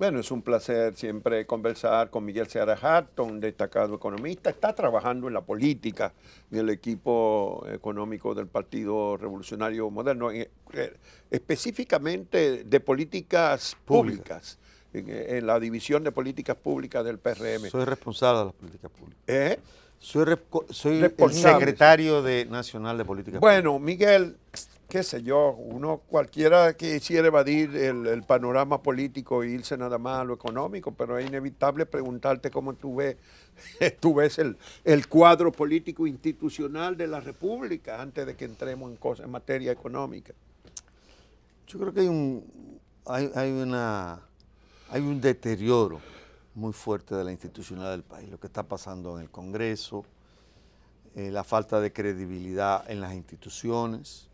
Bueno, es un placer siempre conversar con Miguel Seara Hatton, un destacado economista. Está trabajando en la política, en el equipo económico del Partido Revolucionario Moderno, específicamente de políticas públicas, en la división de políticas públicas del PRM. Soy responsable de las políticas públicas. Soy el Responsable. secretario nacional de políticas públicas. Bueno, Miguel, qué sé yo, cualquiera que quisiera evadir el panorama político e irse nada más a lo económico, pero es inevitable preguntarte cómo tú ves, el cuadro político institucional de la República antes de que entremos en cosas en materia económica. Yo creo que hay un deterioro muy fuerte de la institucionalidad del país, lo que está pasando en el Congreso, la falta de credibilidad en las instituciones,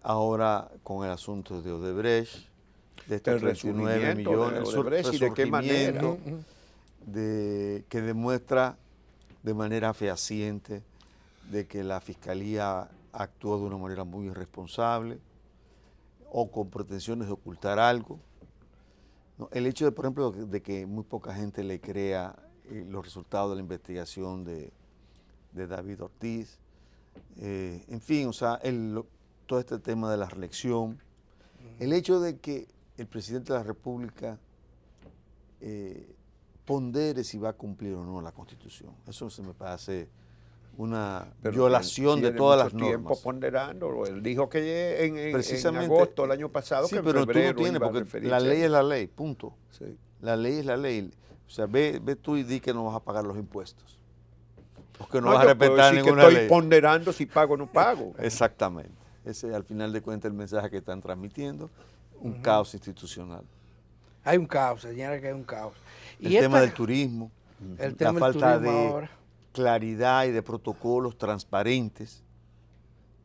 ahora con el asunto de Odebrecht, de estos 39 millones, de Odebrecht, y de qué manera, que demuestra de manera fehaciente de que la Fiscalía actuó de una manera muy irresponsable o con pretensiones de ocultar algo. No, el hecho de, por ejemplo, de que muy poca gente le crea los resultados de la investigación de David Ortiz, en fin, o sea, todo este tema de la reelección, el hecho de que el presidente de la República pondere si va a cumplir o no la Constitución, eso se me parece una violación de todas las normas. Tiempo ponderándolo. Él dijo que en agosto del año pasado, sí, que en pero febrero tú no tienes, porque la ley es la ley, punto. Sí. La ley es la ley. O sea, ve tú y di que no vas a pagar los impuestos. O que no vas a respetar ninguna ley. Estoy ponderando si pago o no pago. Exactamente. Ese es, al final de cuentas, el mensaje que están transmitiendo, un caos institucional. Hay un caos, señora, que hay un caos. El tema del turismo, la falta de ahora, claridad y de protocolos transparentes,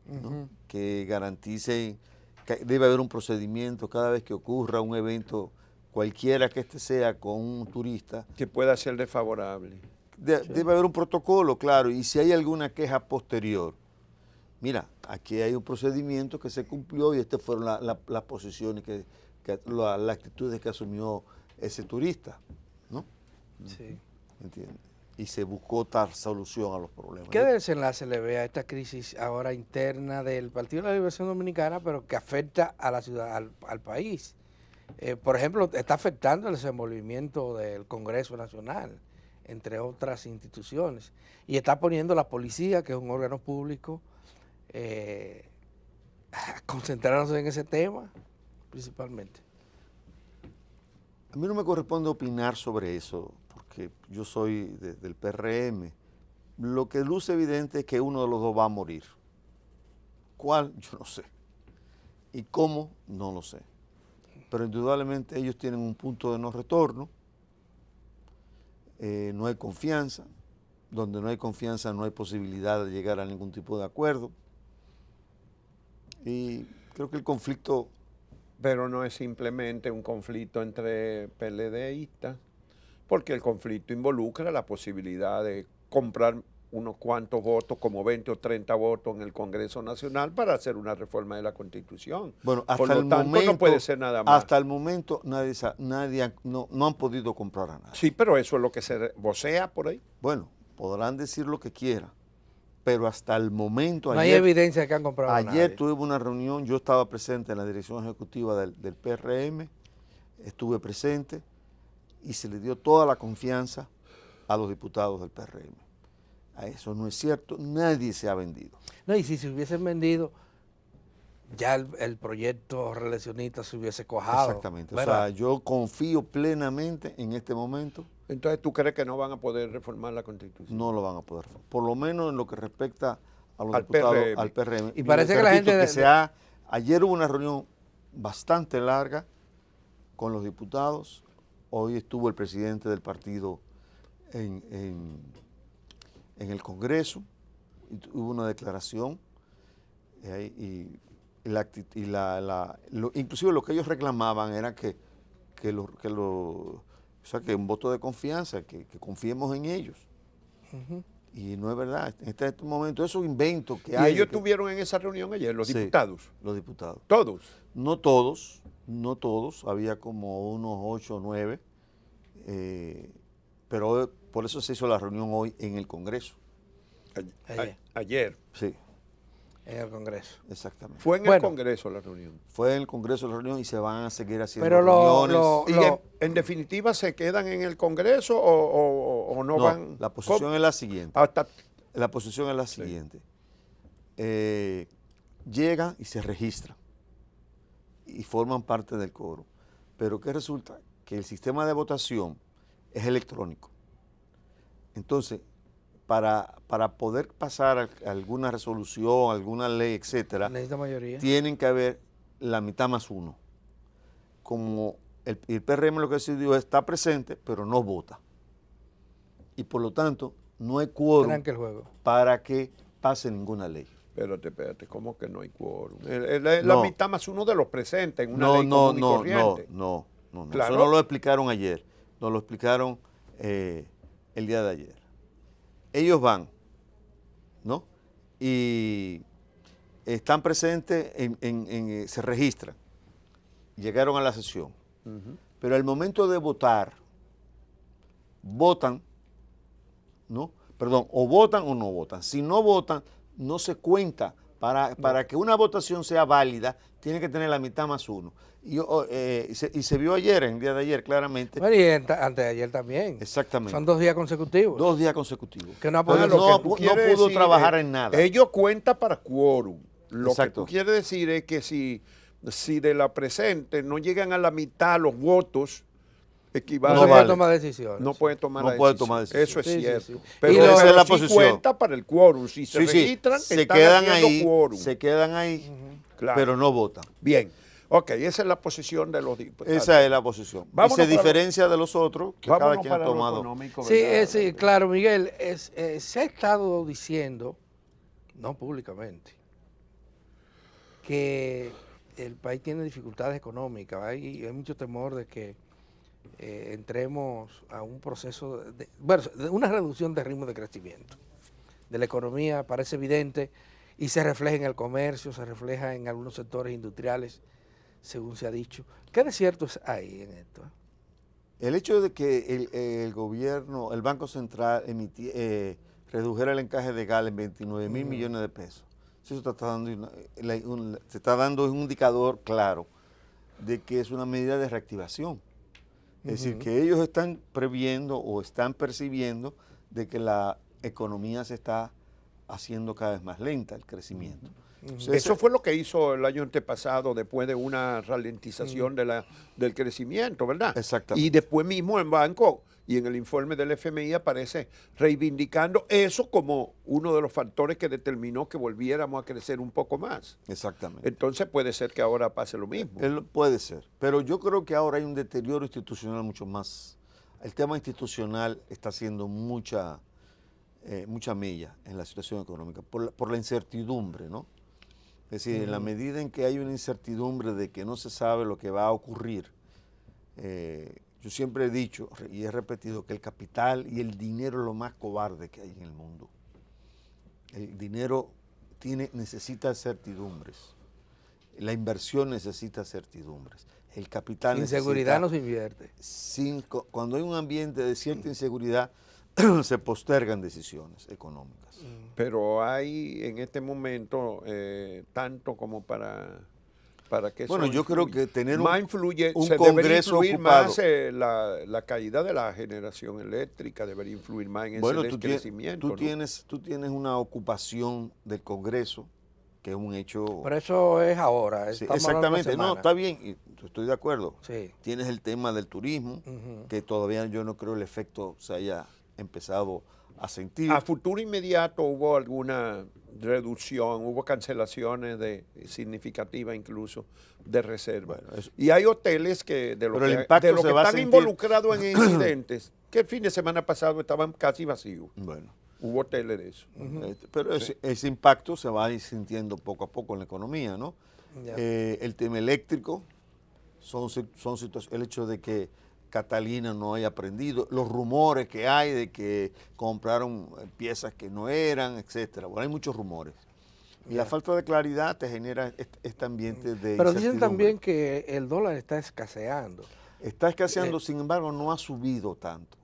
¿no? Que garanticen que debe haber un procedimiento cada vez que ocurra un evento, cualquiera que este sea, con un turista. Que pueda ser desfavorable. Debe haber un protocolo, claro, y si hay alguna queja posterior, mira, aquí hay un procedimiento que se cumplió y estas fueron las posiciones, las actitudes que asumió ese turista, ¿no? sí. ¿Entiendes? Y se buscó dar solución a los problemas. ¿Qué desenlace le ve a esta crisis ahora interna del Partido de la Liberación Dominicana, pero que afecta a la ciudad, al país? Por ejemplo, está afectando el desenvolvimiento del Congreso Nacional, entre otras instituciones, y está poniendo la policía, que es un órgano público, a concentrarnos en ese tema, principalmente. A mí no me corresponde opinar sobre eso, porque yo soy del PRM. Lo que luce evidente es que uno de los dos va a morir. ¿Cuál? Yo no sé. ¿Y cómo? No lo sé. Pero indudablemente ellos tienen un punto de no retorno. No hay confianza. Donde no hay confianza no hay posibilidad de llegar a ningún tipo de acuerdo. Y creo que el conflicto... Pero no es simplemente un conflicto entre PLDistas, porque el conflicto involucra la posibilidad de comprar unos cuantos votos, como 20 o 30 votos en el Congreso Nacional para hacer una reforma de la Constitución. Bueno, hasta por lo el tanto, momento, no puede ser nada más. Hasta el momento no han podido comprar a nadie. Sí, pero eso es lo que se vocea por ahí. Bueno, podrán decir lo que quieran, pero hasta el momento... No hay evidencia de que han comprado a nadie. Ayer tuvimos una reunión, yo estaba presente en la dirección ejecutiva del PRM, estuve presente y se le dio toda la confianza a los diputados del PRM. Eso no es cierto, nadie se ha vendido. No, y si se hubiesen vendido, ya el proyecto reeleccionista se hubiese cuajado. Exactamente, ¿verdad? o sea, yo confío plenamente en este momento. Entonces, ¿tú crees que no van a poder reformar la Constitución? No lo van a poder, por lo menos en lo que respecta a los Al diputados, PRM. al PRM. Y parece que la gente... Ayer hubo una reunión bastante larga con los diputados, hoy estuvo el presidente del partido en el Congreso, hubo una declaración, inclusive lo que ellos reclamaban era que un voto de confianza, que confiemos en ellos. Y no es verdad. En este momento, esos inventos que ¿Y hay. ellos estuvieron en esa reunión ayer, los Sí, diputados? Los diputados. ¿Todos? No todos, no todos. Había como unos 8 o 9. Pero por eso se hizo la reunión hoy en el Congreso. Ayer. Sí, en el Congreso. exactamente. Fue en el Bueno. Congreso la reunión. Fue en el Congreso la reunión y se van a seguir haciendo Pero reuniones. ¿Y en definitiva se quedan en el Congreso o no, No, van? la posición es la siguiente. Hasta, La posición es la siguiente. Llegan y se registran y forman parte del coro. Pero ¿qué resulta? Que el sistema de votación es electrónico. Entonces, para poder pasar alguna resolución, alguna ley, etcétera, necesita mayoría. tienen que haber la mitad más uno. Como el PRM lo que decidió es está presente, pero no vota. Y por lo tanto, no hay quórum Tranque el juego. para que pase ninguna ley. espérate, ¿cómo que no hay quórum? La No. mitad más uno de los presentes en una No, ley no, común y no, corriente. no. Claro. Eso no lo explicaron ayer, nos lo explicaron el día de ayer. Ellos van, ¿no? Y están presentes, se registran, llegaron a la sesión. Ujú. Pero al momento de votar, votan, ¿no? Perdón, o votan o no votan. Si no votan, no se cuenta. Para que una votación sea válida, tiene que tener la mitad más uno. Y se vio ayer, en el día de ayer, claramente. Bueno, y antes de ayer también. Exactamente. Son 2 días consecutivos. 2 días consecutivos. Que no ha Pero podido- Lo que tú no quieres pudo decir trabajar es, en nada. Ellos cuentan para quórum. Lo Exacto. que tú quieres decir es que si de la presente no llegan a la mitad los votos, No equivale. se No puede vale. tomar decisiones. No puede tomar No la puede decisión. tomar decisión. Eso es Sí, sí, cierto. sí. Pero, Y esa es pero la sí posición. cuenta para el quórum. Si se Sí, sí, registran, se están quedan haciendo ahí, quórum. se quedan ahí, Claro. pero no votan. Bien. Ok, esa es la posición de los diputados. Esa es la posición. Vámonos y se para diferencia de los otros, que cada Vámonos quien ha para lo tomado. económico, Sí, ¿verdad? sí, claro, Miguel. Se ha estado diciendo, no públicamente, que el país tiene dificultades económicas. Hay mucho temor de que entremos a un proceso de una reducción de ritmo de crecimiento de la economía. Parece evidente y se refleja en el comercio, se refleja en algunos sectores industriales, según se ha dicho. ¿Qué de cierto hay en esto? El hecho de que el gobierno, el Banco Central redujera el encaje de gas en 29 mil millones de pesos, eso se está dando un indicador claro de que es una medida de reactivación. Es decir, que ellos están previendo o están percibiendo de que la economía se está haciendo cada vez más lenta, el crecimiento. Entonces, Eso fue lo que hizo el año antepasado después de una ralentización del crecimiento, ¿verdad? Exactamente. Y después mismo en banco y en el informe del FMI aparece reivindicando eso como uno de los factores que determinó que volviéramos a crecer un poco más. Exactamente. Entonces puede ser que ahora pase lo mismo. Puede ser, pero yo creo que ahora hay un deterioro institucional mucho más. El tema institucional está haciendo mucha mella en la situación económica por la incertidumbre, ¿no? Es decir, en la medida en que hay una incertidumbre de que no se sabe lo que va a ocurrir, yo siempre he dicho y he repetido que el capital y el dinero es lo más cobarde que hay en el mundo. El dinero necesita certidumbres. La inversión necesita certidumbres. El capital Sin necesita... seguridad no se invierte. Cuando hay un ambiente de cierta inseguridad, se postergan decisiones económicas. Pero hay en este momento tanto como para que eso Bueno, yo creo que tener más influye, un se debería Congreso influir ocupado. más la caída de la generación eléctrica, debería influir más en Bueno, ese crecimiento. tú tienes una ocupación del Congreso, que es un hecho... Pero eso es ahora. Sí, estamos hablando de una exactamente, no, semana. está bien, y estoy de acuerdo. Sí. Tienes el tema del turismo, Ujú. que todavía yo no creo el efecto se haya empezado a sentir. A futuro inmediato hubo alguna reducción, hubo cancelaciones significativas incluso de reservas. Bueno, eso- Y hay hoteles que de lo Pero el que, impacto de lo se que va a están sentir. involucrados en incidentes, que el fin de semana pasado estaban casi vacíos. Bueno, Hubo hoteles de eso. pero ese impacto se va a ir sintiendo poco a poco en la economía, ¿no? Ya. El tema eléctrico, son situaciones, el hecho de que Catalina no haya aprendido, los rumores que hay de que compraron piezas que no eran, etcétera. Bueno, hay muchos rumores. Y la falta de claridad te genera este ambiente de Pero dicen incertidumbre. también que el dólar está escaseando. Está escaseando, sin embargo, no ha subido tanto.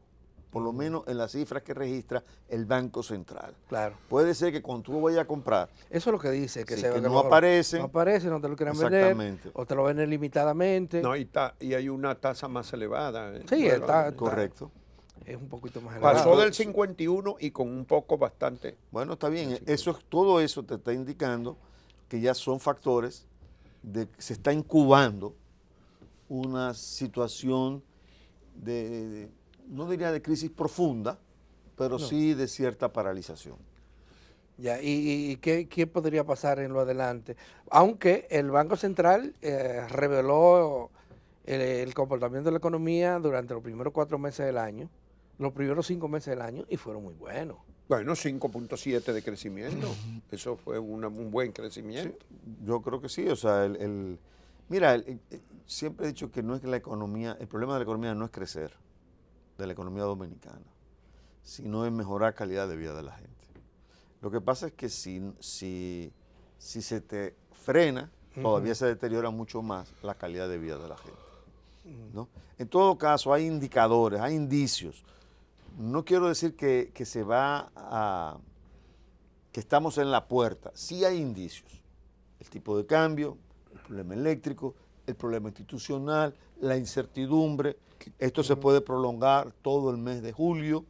Por lo menos en las cifras que registra el Banco Central. Claro. Puede ser que cuando tú vayas a comprar, Eso es lo que dice, que, sí, se ve que que no aparece. No aparece, no te lo quieran vender, Exactamente. o te lo venden limitadamente. No, y hay una tasa más elevada. Sí, está Correcto. es un poquito más elevado. Pasó del 51 y con un poco bastante. Bueno, está bien. Todo eso te está indicando que ya son factores de que se está incubando una situación no diría de crisis profunda, pero sí de cierta paralización. Ya, ¿y qué podría pasar en lo adelante? Aunque el Banco Central reveló el comportamiento de la economía durante los primeros 4 meses del año, los primeros 5 meses del año, y fueron muy buenos. Bueno, 5.7 de crecimiento. Eso fue un buen crecimiento. Sí, yo creo que sí. O sea, mira, siempre he dicho que no es que la economía, el problema de la economía no es crecer, de la economía dominicana, sino es mejorar calidad de vida de la gente. Lo que pasa es que si se te frena, todavía se deteriora mucho más la calidad de vida de la gente, ¿no? En todo caso, hay indicadores, hay indicios. No quiero decir que que estamos en la puerta. Sí hay indicios. El tipo de cambio, el problema eléctrico, el problema institucional, la incertidumbre. Esto se puede prolongar todo el mes de julio,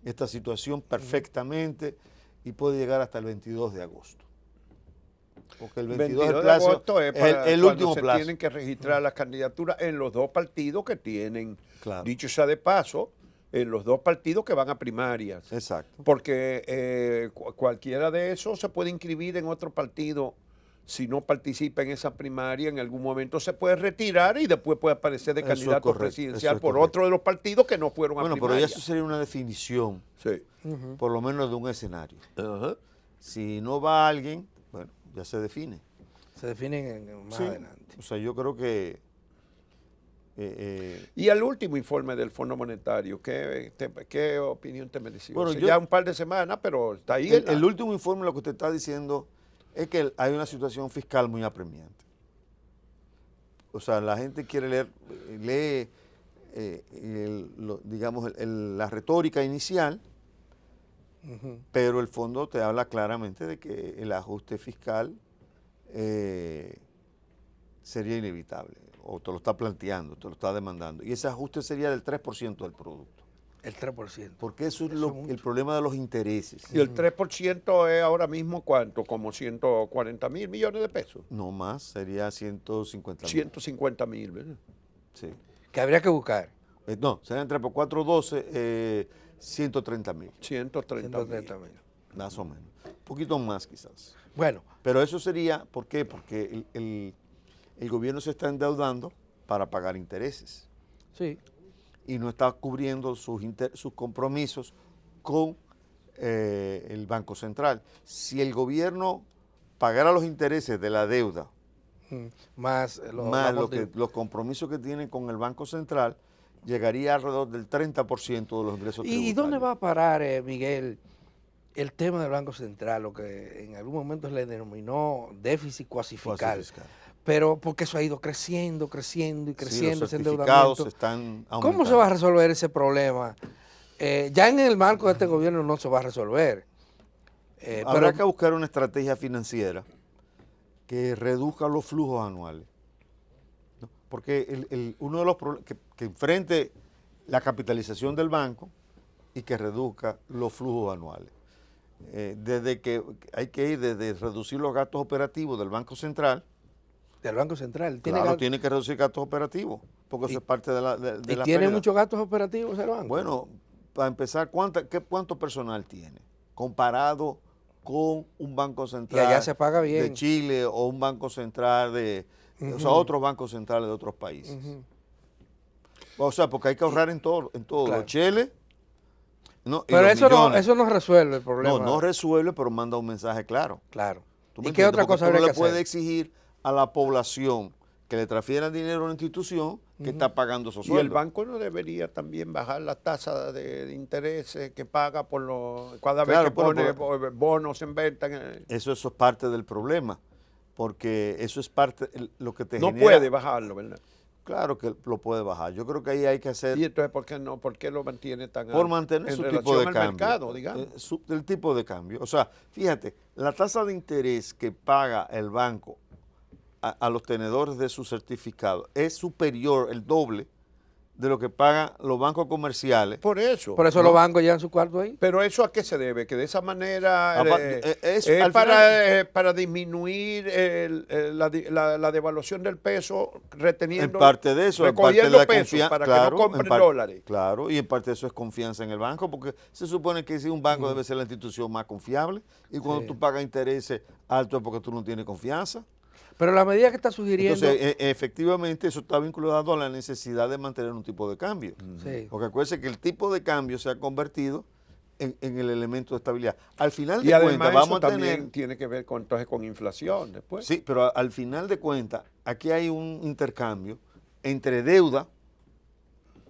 esta situación perfectamente, y puede llegar hasta el 22 de agosto. Porque el 22 de plazo, agosto es para el cuando último se plazo. tienen que registrar las candidaturas en los dos partidos que tienen, Claro. dicho sea de paso, en los dos partidos que van a primarias. Exacto. Porque cualquiera de esos se puede inscribir en otro partido. Si no participa en esa primaria, en algún momento se puede retirar y después puede aparecer de Eso es candidato correcto, presidencial eso es por correcto. otro de los partidos que no fueron a Bueno, pero primaria. ya eso sería una definición, Sí. por lo menos de un escenario. Ajá. Si no va alguien, bueno, ya se define. Se definen más Sí. adelante. O sea, yo creo que Y al último informe del Fondo Monetario, ¿qué opinión te mereció? Bueno, Hace yo- ya un par de semanas, pero está ahí. el último informe lo que usted está diciendo es que hay una situación fiscal muy apremiante. O sea, la gente lee digamos, la retórica inicial, pero el fondo te habla claramente de que el ajuste fiscal sería inevitable, o te lo está planteando, te lo está demandando. Y ese ajuste sería del 3% del producto. El 3%. Porque eso es Eso es mucho. el problema de los intereses. Y el 3% es ahora mismo, ¿cuánto? Como 140 mil millones de pesos. No más, sería 150 mil. 150 mil, ¿verdad? Sí. Que habría que buscar. No, serían 3 por 4, 12, 130 mil, 130 130 mil. mil. más o menos. Un poquito más quizás. Bueno, Pero eso sería, ¿por qué? Porque el gobierno se está endeudando para pagar intereses sí. y no está cubriendo sus compromisos con el Banco Central. Si el gobierno pagara los intereses de la deuda, Más, más los compromisos que tienen con el Banco Central, llegaría alrededor del 30% de los ingresos tributarios. ¿Y dónde va a parar, Miguel, el tema del Banco Central, lo que en algún momento se le denominó déficit cuasi fiscal? Fiscal. Pero porque eso ha ido creciendo, creciendo y Sí, creciendo los ese certificados endeudamiento. están aumentando. ¿Cómo se va a resolver ese problema? Ya en el marco de este gobierno no se va a resolver. Habrá Pero que buscar una estrategia financiera que reduzca los flujos anuales. ¿No? Porque uno de los problemas que enfrente la capitalización del banco y que reduzca los flujos anuales. Desde que hay que ir desde reducir los gastos operativos del Banco Central. del Banco Central. Tiene que reducir gastos operativos, porque eso es parte de la ¿Y la tiene pérdida. muchos gastos operativos el banco? Bueno, para empezar, ¿cuánto personal tiene comparado con un banco central allá se paga bien. de Chile o un banco central o sea, otros bancos centrales de otros países? O sea, porque hay que ahorrar en todo. Claro. Los cheles, no, y Pero los eso millones. no resuelve el problema. No resuelve, pero manda un mensaje claro. Claro. ¿Tú me ¿Y qué entiendes? otra Porque cosa tú no habría le que puedes hacer? exigir a la población que le transfieran dinero a una institución que está pagando esos Y sueldos. el banco no debería también bajar la tasa de interés que paga por cada vez Claro, que pone pero bonos en venta. Eso es parte del problema, porque eso es parte, lo que te No genera. puede bajarlo, ¿verdad? Claro que lo puede bajar. Yo creo que ahí hay que hacer, Y entonces, ¿por qué no? ¿Por qué lo mantiene tan por alto mantener en su relación tipo de al cambio. mercado, digamos? El tipo de cambio. O sea, fíjate, la tasa de interés que paga el banco a los tenedores de su certificado es superior, el doble, de lo que pagan los bancos comerciales. Por eso. Por eso los bancos llevan su cuarto ahí. Pero ¿eso a qué se debe? Que de esa manera es al para disminuir la devaluación del peso, reteniendo, en parte de eso, en parte de recogiendo la pesos confianza, para claro, que no compren en parte, dólares. claro, y en parte de eso es confianza en el banco, porque se supone que si un banco debe ser la institución más confiable, y cuando tú pagas intereses altos es porque tú no tienes confianza. Pero la medida que está sugiriendo... Entonces, efectivamente, eso está vinculado a la necesidad de mantener un tipo de cambio. Sí. Porque acuérdense que el tipo de cambio se ha convertido en el elemento de estabilidad. Al final Y de además cuentas, vamos eso a también tener... tiene que ver entonces con inflación después. Sí, pero al final de cuentas, aquí hay un intercambio entre deuda,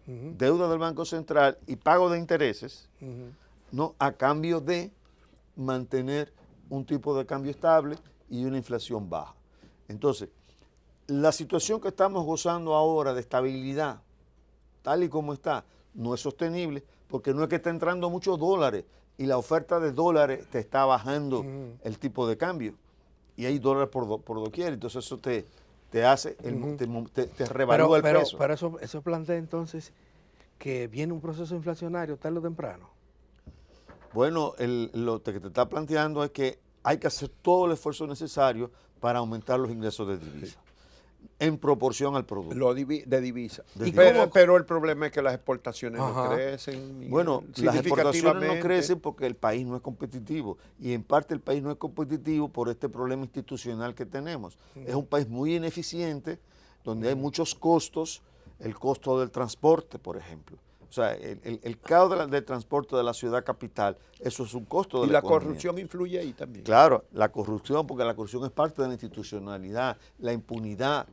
deuda del Banco Central y pago de intereses, ¿no? A cambio de mantener un tipo de cambio estable y una inflación baja. Entonces, la situación que estamos gozando ahora de estabilidad, tal y como está, no es sostenible porque no es que está entrando muchos dólares y la oferta de dólares te está bajando el tipo de cambio y hay dólares por doquier, entonces eso te hace, te revalúa el peso. Pero eso plantea entonces que viene un proceso inflacionario tarde o temprano. Bueno, lo que te está planteando es que hay que hacer todo el esfuerzo necesario para aumentar los ingresos de divisa, en proporción al producto. De divisa. De divisa. Pero el problema es que las exportaciones no Ajá. crecen. Bueno, las exportaciones no significativamente. crecen porque el país no es competitivo y en parte el país no es competitivo por este problema institucional que tenemos. Es un país muy ineficiente donde hay muchos costos, el costo del transporte, por ejemplo. O sea, el caos del transporte de la ciudad capital, eso es un costo de Y la la economía. corrupción influye ahí también. Claro, la corrupción, porque la corrupción es parte de la institucionalidad, la impunidad,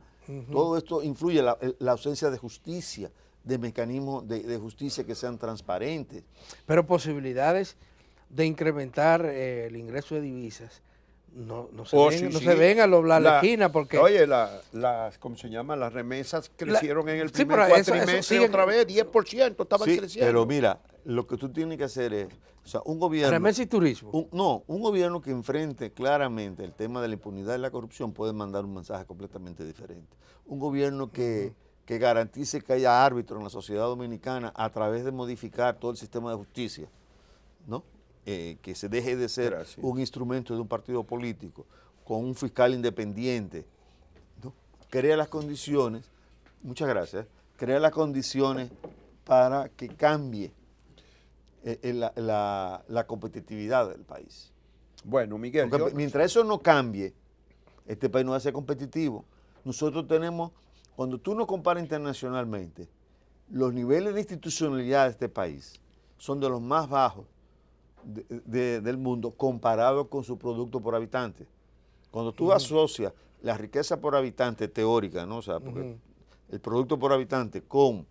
todo esto influye, la ausencia de justicia, de mecanismos de justicia que sean transparentes. Pero posibilidades de incrementar el ingreso de divisas no se ven a doblar la esquina porque... Oye, ¿cómo se llama? Las remesas crecieron en el sí, primer pero eso cuatrimestre sigue- otra vez, 10% estaban Sí, creciendo. pero mira, lo que tú tienes que hacer es, o sea, un gobierno... Remesa y turismo. un gobierno que enfrente claramente el tema de la impunidad y la corrupción puede mandar un mensaje completamente diferente. Un gobierno que garantice que haya árbitros en la sociedad dominicana a través de modificar todo el sistema de justicia, ¿no? Que se deje de ser un instrumento de un partido político, con un fiscal independiente, ¿no? Crea las condiciones, muchas gracias, crea las condiciones para que cambie la competitividad del país. Bueno, Miguel, Porque mientras eso no cambie, este país no va a ser competitivo. Nosotros tenemos, cuando tú nos comparas internacionalmente, los niveles de institucionalidad de este país son de los más bajos del mundo comparado con su producto por habitante. Cuando tú asocias la riqueza por habitante teórica, ¿no? O sea, porque el producto por habitante con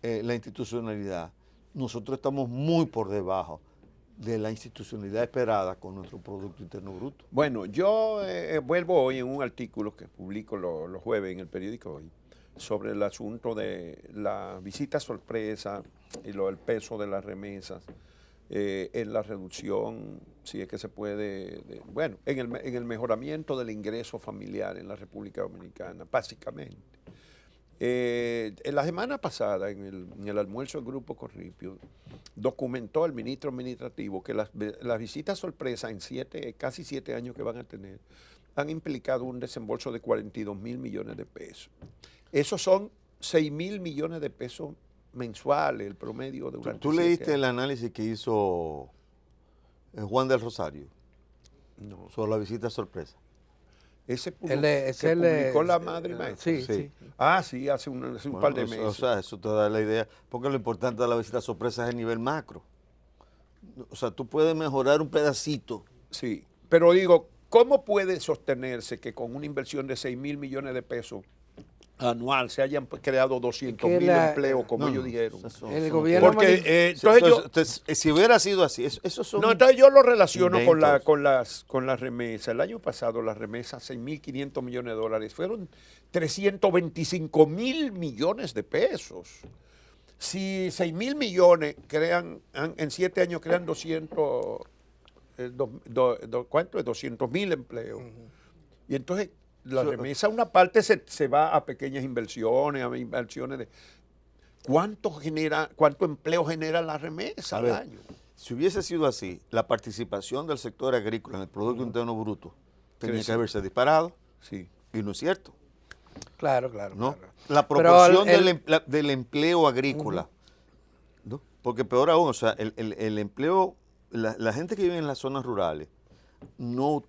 la institucionalidad, nosotros estamos muy por debajo de la institucionalidad esperada con nuestro Producto Interno Bruto. Bueno, yo vuelvo hoy en un artículo que publico los jueves en el periódico Hoy sobre el asunto de la visita sorpresa y el peso de las remesas en la reducción, si es que se puede, en el mejoramiento del ingreso familiar en la República Dominicana, básicamente. En la semana pasada, en el almuerzo del Grupo Corripio, documentó el ministro administrativo que las visitas sorpresa en casi 7 años que van a tener han implicado un desembolso de 42.000 millones de pesos. Esos son 6.000 millones de pesos mensuales, el promedio de durante ¿Tú 7 leíste años. el análisis que hizo Juan del Rosario No. sobre la visita sorpresa? Ese Ese publicó la madre maestra. Sí, Sí. sí. Ah, sí, hace un Bueno, par de meses. O sea, eso te da la idea, porque lo importante de la visita sorpresa es el nivel macro. O sea, tú puedes mejorar un pedacito. Sí, pero digo, ¿cómo puede sostenerse que con una inversión de 6.000 millones de pesos anual se hayan creado 200,000 empleos, como ellos dijeron. El gobierno Porque entonces si hubiera sido así, esos son... no, entonces yo lo relaciono inventos. con las remesas. El año pasado las remesas, 6.500 millones de dólares, fueron 325,000 millones de pesos. Si 6.000 millones en 7 años crean 200,000 empleos. Y entonces la remesa, una parte se va a pequeñas inversiones, a inversiones de... ¿Cuánto empleo genera la remesa al año? Si hubiese sido así, la participación del sector agrícola en el Producto Interno Bruto tenía que haberse disparado. Sí. Y no es cierto. Claro. ¿No? La proporción del empleo agrícola. ¿No? Porque peor aún, o sea, el empleo, la gente que vive en las zonas rurales no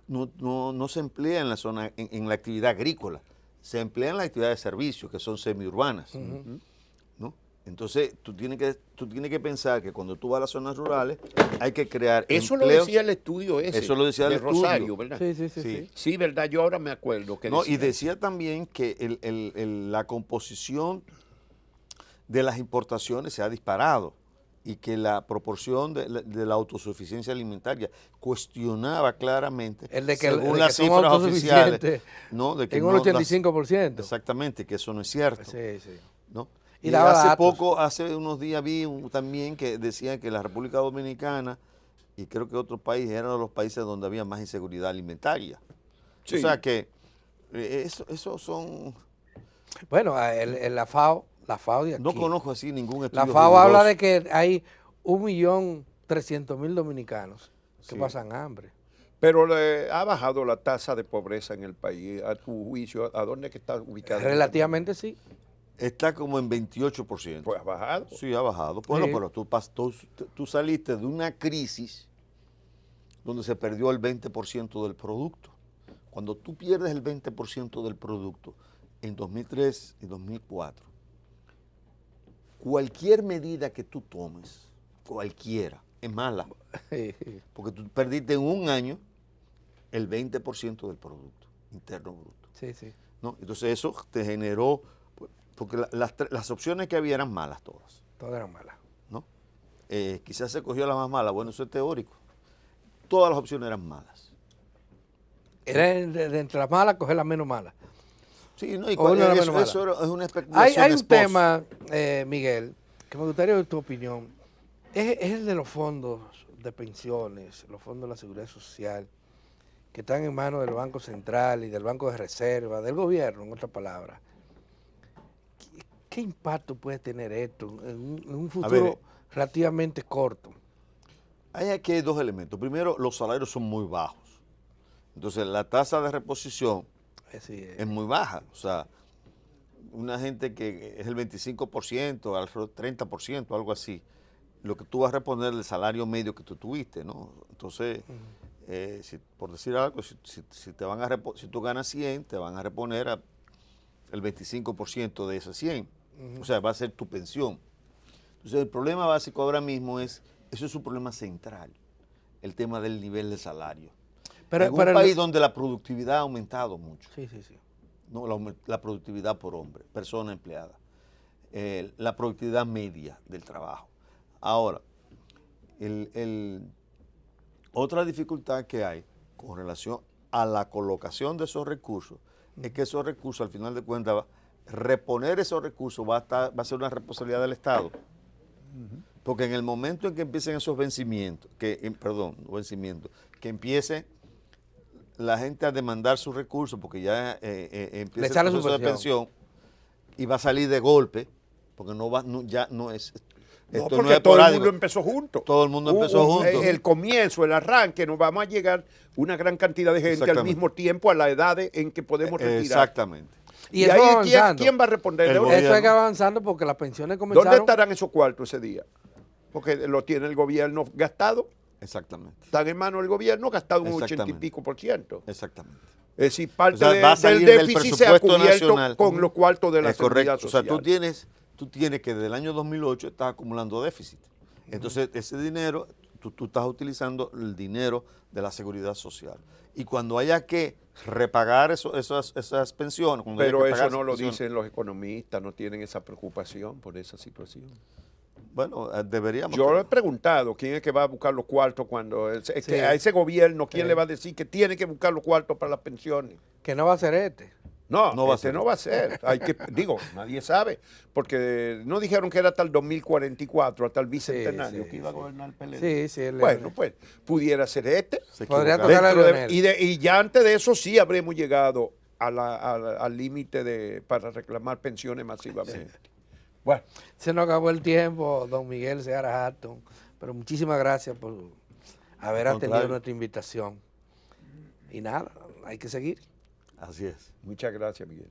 se emplea en la zona, en la actividad agrícola, se emplea en la actividad de servicios, que son semiurbanas. ¿No? Entonces, tú tienes que pensar que cuando tú vas a las zonas rurales hay que crear eso empleos. lo decía el estudio ese. Eso lo decía el de estudio. Rosario, ¿verdad? Sí. Sí, verdad, yo ahora me acuerdo que No, y decía también que la composición de las importaciones se ha disparado y que la proporción de la autosuficiencia alimentaria cuestionaba claramente, El de que, según de las que son cifras oficiales, autosuficientes ¿no? De que en un no, 85%. exactamente, que eso no es cierto. Sí. ¿No? Y Y daba datos. hace unos días vi también que decían que la República Dominicana y creo que otros países eran los países donde había más inseguridad alimentaria. Sí. O sea que eso son... Bueno, la FAO de aquí. No conozco así ningún estudio La FAO riguroso. habla de que hay 1.300.000 dominicanos que Sí. pasan hambre. Pero ha bajado la tasa de pobreza en el país. A tu juicio, ¿a dónde que está ubicada? Relativamente sí. Está como en 28%. Pues ha bajado. Sí, ha bajado. Bueno, Sí. pero tú saliste de una crisis donde se perdió el 20% del producto. Cuando tú pierdes el 20% del producto en 2003 y 2004, cualquier medida que tú tomes, cualquiera, es mala. Porque tú perdiste en un año el 20% del Producto Interno Bruto. Sí. ¿No? Entonces eso te generó, porque las opciones que había eran malas todas. Todas eran malas. ¿No? Quizás se cogió la más mala, bueno, eso es teórico. Todas las opciones eran malas. Era de entre las malas, coger las menos malas. Sí, ¿no? Y O una de las eso menos es una especulación. Hay un ex post. tema, Miguel, que me gustaría oír tu opinión. Es el de los fondos de pensiones, los fondos de la seguridad social, que están en manos del Banco Central y del Banco de Reserva, del gobierno, en otras palabras. ¿Qué impacto puede tener esto en un futuro relativamente corto? Hay aquí dos elementos. Primero, los salarios son muy bajos. Entonces, la tasa de reposición es muy baja. O sea, una gente que es el 25%, al 30%, algo así, lo que tú vas a reponer del salario medio que tú tuviste, ¿no? Entonces, por decir algo, si tú ganas 100, te van a reponer el 25% de esos 100. O sea, va a ser tu pensión. Entonces, el problema básico ahora mismo eso es un problema central, el tema del nivel de salario. En un país donde la productividad ha aumentado mucho. Sí. ¿No? La productividad por hombre, persona empleada. La productividad media del trabajo. Ahora, otra dificultad que hay con relación a la colocación de esos recursos es que esos recursos, al final de cuentas, reponer esos recursos va a ser una responsabilidad del Estado. Porque en el momento en que empiecen esos vencimientos, que empiece la gente a demandar sus recursos, porque ya empieza el proceso de pensión y va a salir de golpe, porque ya no es... No, porque todo el mundo empezó junto. Todo el mundo empezó junto. El comienzo, el arranque, nos vamos a llegar una gran cantidad de gente al mismo tiempo a la edad en que podemos retirar. Exactamente. Y ahí, ¿quién va a responder? Eso hay que avanzando porque las pensiones comenzaron... ¿Dónde estarán esos cuartos ese día? Porque lo tiene el gobierno gastado. Exactamente. Están en manos del gobierno gastado un 80 y pico %. Exactamente. Es decir, parte del déficit se ha cubierto nacional con los cuartos de la seguridad social. O sea, tú tienes que desde el año 2008 estás acumulando déficit. Entonces, ese dinero, tú estás utilizando el dinero de la seguridad social. Y cuando haya que repagar esas pensiones. cuando haya Pero que eso pagar no esas lo pensiones. dicen los economistas, no tienen esa preocupación por esa situación. Bueno, deberíamos. Yo le he preguntado quién es que va a buscar los cuartos cuando Sí. que a ese gobierno, quién Sí. le va a decir que tiene que buscar los cuartos para las pensiones. Que no va a ser este. No, No va a este ser. no va a ser. Hay que, digo, nadie sabe, porque no dijeron que era hasta el 2044, hasta el bicentenario, sí, que iba a sí. gobernar el PLD. Sí, sí. Bueno, pues pudiera ser este. Se Podría equivocaron. tocar a Dentro Leonel. y ya antes de eso sí habremos llegado al límite para reclamar pensiones masivamente. Bueno, Se nos acabó el tiempo, don Miguel Seara Hatton, pero muchísimas gracias por haber Al atendido contrario. nuestra invitación. Y nada, hay que seguir. Así es. muchas gracias, Miguel.